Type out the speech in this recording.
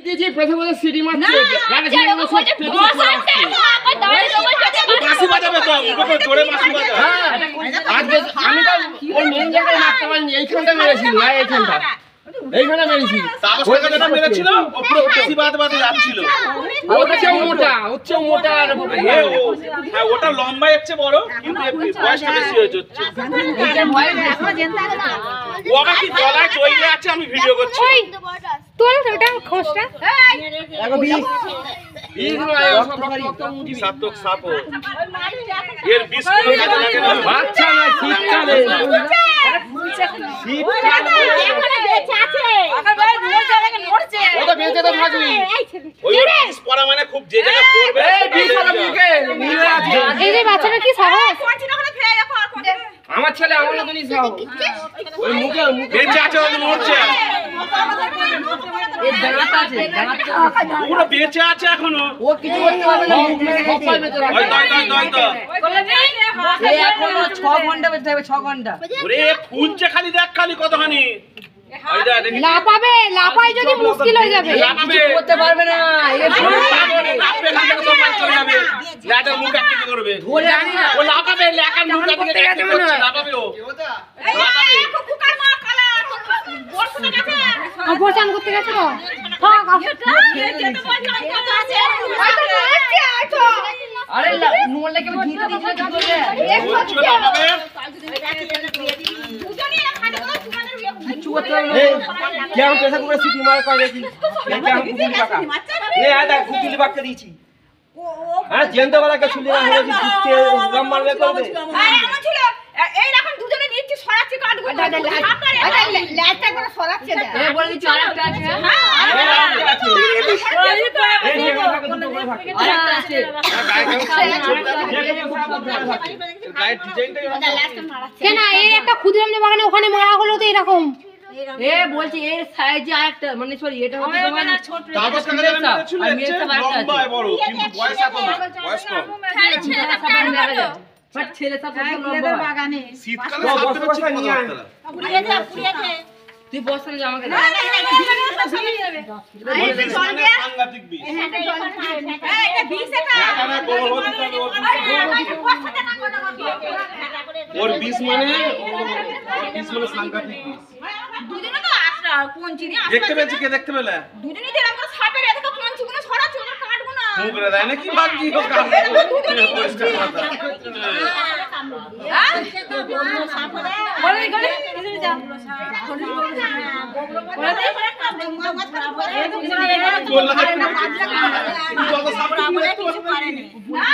দিয়েছি প্রথমে বলে সিডি মারছে গানে ছেড়ে বসে বাঁশি বাজাবে তো ওকে জোরে বাঁশি বাজাবে হ্যাঁ আজকে আমি তো ওই মেন জায়গায় মারতে পারিনি এইখানটা মেরেছি না এইখানটা এইখানে মেরেছি ওই জায়গাটা মেরেছিল উপরে বাঁশি বাজাতে যাচ্ছিল হচ্ছে মোটা আর হ্যাঁ ওটা লম্বা হচ্ছে বড় কিন্তু বয়সটা বেশি হয়ে যাচ্ছে ও আবার কি গলায় চইলে আছে আমি ভিডিও করছি তোর ওটা খোসটা দেখো বিষ সাতক সাপো এর বিষ কোন কাজে লাগে না বাচ্চা না শীতকালে শীতকালে এখানে বেঁচে আছে আকার ভাই নড়ছে দেখে নড়ছে ওটা বেঁচে তো থাকবি ওই বিষ পড়া মানে খুব যে জায়গা পড়বে এই বিষ পড়া মুখে নিয়ে আছে এই যে বাচ্চাটা কি সাহস আমার ছেলে আমার মতনই সাহস ওই মুখে বেঁচে আছে ও নড়ছে এই দাঁত আছে পুরো বেঁচে আছে এখনো ও কিছু করতে পারবে না মুখ মেরে সবাই বেঁচে রাখবে ওই তো এই এখনো 6 ঘন্টা বেঁচে থাকবে 6 ঘন্টা ওরে ফুলছে খালি দেখ খালি কতখানি ওইটা দেখি লাপাই যদি মুশকিল হয়ে যাবে লাফাবে করতে পারবে না এই লাফাবে লাফাবে তো পাঁচ চলে যাবে লাটা মুখ একটু করবে ধরে জানি না ও লাফাবে লেখার মুখ থেকে দেখতে করছে লাফাবে ও লাফাবে কুকার মা কালা বর্ষা গেছে অবসান করতে গেছে তো আরে নোল লাগে ভিতরে দিছে কাজ করে বলছো লাফাবে কেমন পেশা করে সিটি মার করে দেখি কেমন কুকুলি পাকা এ আদা কুকুলি পাকা দিয়েছি হ্যাঁ জেন্দ वाला কে ছুলি না হয়েছে দিতে গাম মারবে করবে এই রকম দুজনে নিচ্ছি সরাচ্ছি কাটগুলো ল্যাটটা করে সরাচ্ছে না এ বলে দিচ্ছি আরেকটা আছে আরেকটা আছে গায়ের ডিজাইনটাই কেন এই একটা ক্ষুদিরাম বাগানে ওখানে মারা হলো তো এরকম এ বলছি এর সাইজে আরেকটা মানে সরি এটা হচ্ছে তোমার ছোট তারপর কাছে ছিল লম্বা বড় কিন্তু বয়স এত না বয়স কম বাট ছেলে সব লম্বা বাগানে শীতকালে সবথেকে বেশি নিয়ে পুড়িয়েছে তুই বসে যা আমাকে সাংঘাতিক বিষ ওর বিষ মানে সাংঘাতিক বিষ দুজনে তো আসরা পঞ্চিনি দেখতে পেয়েছি কে দেখতে পেলে দুজনেই দিলাম তো সাপের এত পঞ্চিগুলো সরাচ্ছি ওটা কাটবো না মুখ রে দেয় না কি বাকি ও কাটবে পরিষ্কার কথা হ্যাঁ বলে গলে এদিকে যা বললা যত সাপ কিছু পারেনি না